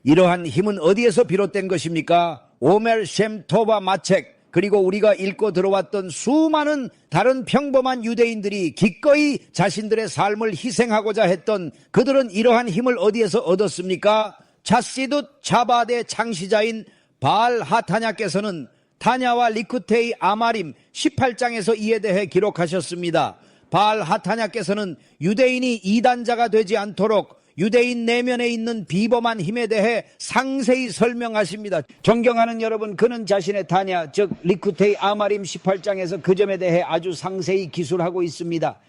이러한 힘은 어디에서 비롯된 것입니까? 오멜 셴 토바 마책, 그리고 우리가 읽고 들어왔던 수많은 다른 평범한 유대인들이 기꺼이 자신들의 삶을 희생하고자 했던 그들은 이러한 힘을 어디에서 얻었습니까? 차시둣 자바의 창시자인 바알 하타냐께서는 타냐와 리쿠테이 아마림 18장에서 이에 대해 기록하셨습니다. 바알 하타냐께서는 유대인이 이단자가 되지 않도록 유대인 내면에 있는 비범한 힘에 대해 상세히 설명하십니다. 존경하는 여러분, 그는 자신의 타냐, 즉 리쿠테이 아마림 18장에서 그 점에 대해 아주 상세히 기술하고 있습니다.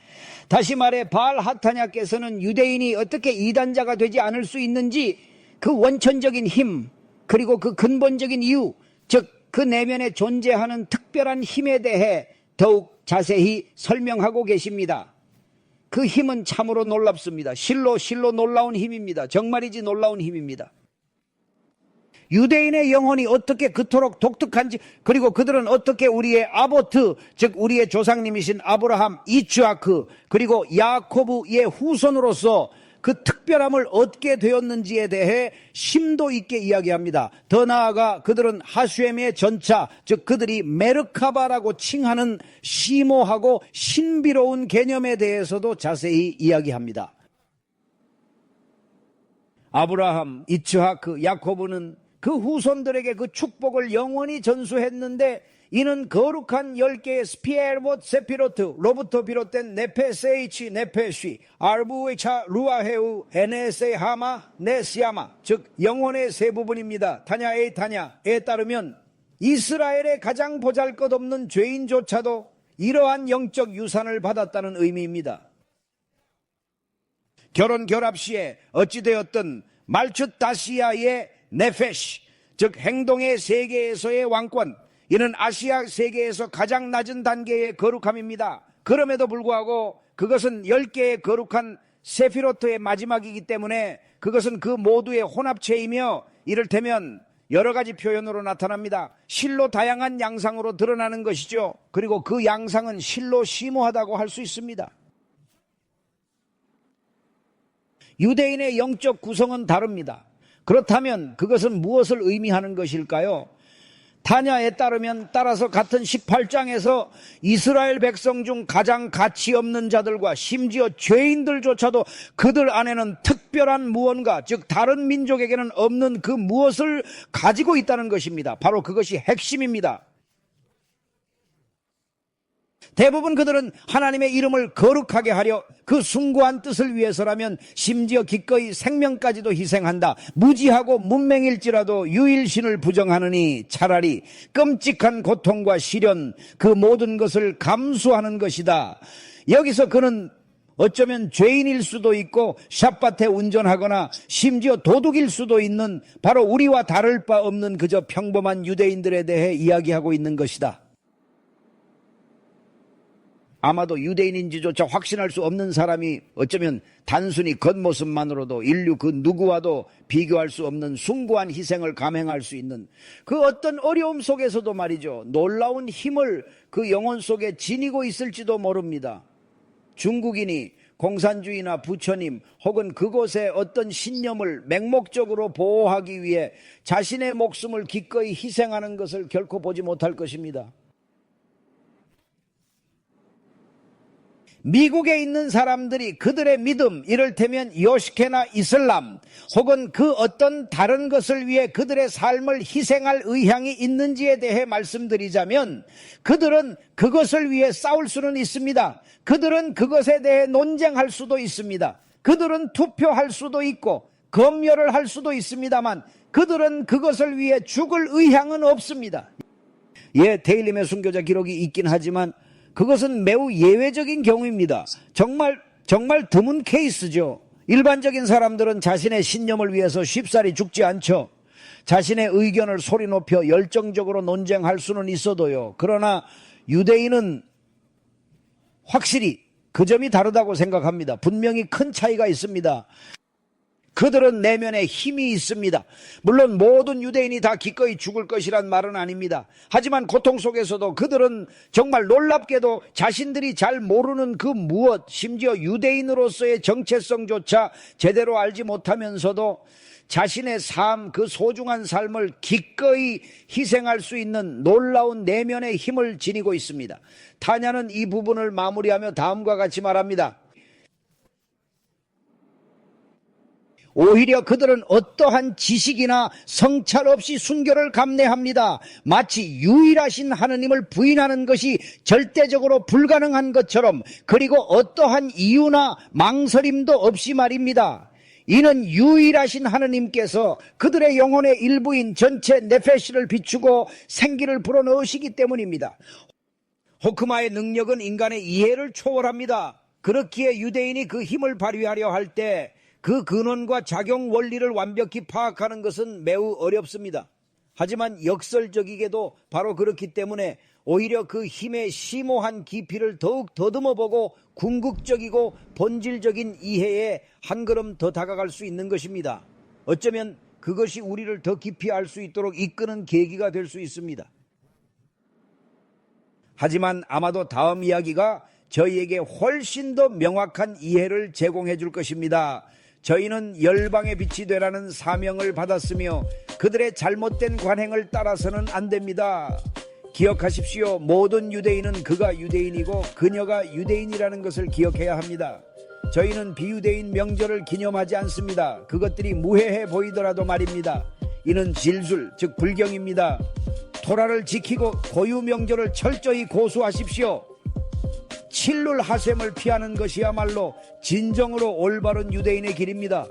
다시 말해 바알 하타냐께서는 유대인이 어떻게 이단자가 되지 않을 수 있는지 그 원천적인 힘, 그리고 그 근본적인 이유, 즉 그 내면에 존재하는 특별한 힘에 대해 더욱 자세히 설명하고 계십니다. 그 힘은 참으로 놀랍습니다. 실로 놀라운 힘입니다. 정말이지 놀라운 힘입니다. 유대인의 영혼이 어떻게 그토록 독특한지, 그리고 그들은 어떻게 우리의 아보트, 즉 우리의 조상님이신 아브라함, 이츠하크, 그리고 야코브의 후손으로서 그 특별함을 얻게 되었는지에 대해 심도 있게 이야기합니다. 더 나아가 그들은 하쇴의 전차, 즉 그들이 메르카바라고 칭하는 심오하고 신비로운 개념에 대해서도 자세히 이야기합니다. 아브라함, 이츠하크, 야코브는 그 후손들에게 그 축복을 영원히 전수했는데, 이는 거룩한 10개의 스피에르봇 세피로트, 로부터 비롯된 네페세이치, 네페쉬, 알부웨차, 루아헤우, 에네세 하마, 네시아마, 즉 영혼의 세 부분입니다. 타냐에 타냐에 따르면 이스라엘의 가장 보잘것없는 죄인조차도 이러한 영적 유산을 받았다는 의미입니다. 결혼 결합 시에 어찌되었든 말추 다시아의 네페시, 즉 행동의 세계에서의 왕권, 이는 아시아 세계에서 가장 낮은 단계의 거룩함입니다. 그럼에도 불구하고 그것은 10개의 거룩한 세피로트의 마지막이기 때문에 그것은 그 모두의 혼합체이며, 이를테면 여러 가지 표현으로 나타납니다. 실로 다양한 양상으로 드러나는 것이죠. 그리고 그 양상은 실로 심오하다고 할 수 있습니다. 유대인의 영적 구성은 다릅니다. 그렇다면 그것은 무엇을 의미하는 것일까요? 타냐에 따르면 따라서 같은 18장에서 이스라엘 백성 중 가장 가치 없는 자들과 심지어 죄인들조차도 그들 안에는 특별한 무언가, 즉 다른 민족에게는 없는 그 무엇을 가지고 있다는 것입니다. 바로 그것이 핵심입니다. 대부분 그들은 하나님의 이름을 거룩하게 하려 그 숭고한 뜻을 위해서라면 심지어 기꺼이 생명까지도 희생한다. 무지하고 문맹일지라도 유일신을 부정하느니 차라리 끔찍한 고통과 시련, 그 모든 것을 감수하는 것이다. 여기서 그는 어쩌면 죄인일 수도 있고 샷밭에 운전하거나 심지어 도둑일 수도 있는 바로 우리와 다를 바 없는 그저 평범한 유대인들에 대해 이야기하고 있는 것이다. 아마도 유대인인지조차 확신할 수 없는 사람이 어쩌면 단순히 겉모습만으로도 인류 그 누구와도 비교할 수 없는 숭고한 희생을 감행할 수 있는 그 어떤 어려움 속에서도 말이죠, 놀라운 힘을 그 영혼 속에 지니고 있을지도 모릅니다. 중국인이 공산주의나 부처님 혹은 그곳의 어떤 신념을 맹목적으로 보호하기 위해 자신의 목숨을 기꺼이 희생하는 것을 결코 보지 못할 것입니다. 미국에 있는 사람들이 그들의 믿음, 이를테면 요시케나 이슬람 혹은 그 어떤 다른 것을 위해 그들의 삶을 희생할 의향이 있는지에 대해 말씀드리자면, 그들은 그것을 위해 싸울 수는 있습니다. 그들은 그것에 대해 논쟁할 수도 있습니다. 그들은 투표할 수도 있고 검열을 할 수도 있습니다만 그들은 그것을 위해 죽을 의향은 없습니다. 데일리의 순교자 기록이 있긴 하지만 그것은 매우 예외적인 경우입니다. 정말 드문 케이스죠. 일반적인 사람들은 자신의 신념을 위해서 쉽사리 죽지 않죠. 자신의 의견을 소리 높여 열정적으로 논쟁할 수는 있어도요. 그러나 유대인은 확실히 그 점이 다르다고 생각합니다. 분명히 큰 차이가 있습니다. 그들은 내면에 힘이 있습니다. 물론 모든 유대인이 다 기꺼이 죽을 것이란 말은 아닙니다. 하지만 고통 속에서도 그들은 정말 놀랍게도 자신들이 잘 모르는 그 무엇, 심지어 유대인으로서의 정체성조차 제대로 알지 못하면서도 자신의 삶, 그 소중한 삶을 기꺼이 희생할 수 있는 놀라운 내면의 힘을 지니고 있습니다. 타냐는 이 부분을 마무리하며 다음과 같이 말합니다. 오히려 그들은 어떠한 지식이나 성찰 없이 순교를 감내합니다. 마치 유일하신 하느님을 부인하는 것이 절대적으로 불가능한 것처럼, 그리고 어떠한 이유나 망설임도 없이 말입니다. 이는 유일하신 하느님께서 그들의 영혼의 일부인 전체 네페시를 비추고 생기를 불어넣으시기 때문입니다. 호크마의 능력은 인간의 이해를 초월합니다. 그렇기에 유대인이 그 힘을 발휘하려 할 때 그 근원과 작용 원리를 완벽히 파악하는 것은 매우 어렵습니다. 하지만 역설적이게도 바로 그렇기 때문에 오히려 그 힘의 심오한 깊이를 더욱 더듬어보고 궁극적이고 본질적인 이해에 한 걸음 더 다가갈 수 있는 것입니다. 어쩌면 그것이 우리를 더 깊이 알 수 있도록 이끄는 계기가 될 수 있습니다. 하지만 아마도 다음 이야기가 저희에게 훨씬 더 명확한 이해를 제공해 줄 것입니다. 저희는 열방의 빛이 되라는 사명을 받았으며 그들의 잘못된 관행을 따라서는 안 됩니다. 기억하십시오. 모든 유대인은 그가 유대인이고 그녀가 유대인이라는 것을 기억해야 합니다. 저희는 비유대인 명절을 기념하지 않습니다. 그것들이 무해해 보이더라도 말입니다. 이는 질술, 즉 불경입니다. 토라를 지키고 고유 명절을 철저히 고수하십시오. 칠룰 하셈을 피하는 것이야말로 진정으로 올바른 유대인의 길입니다.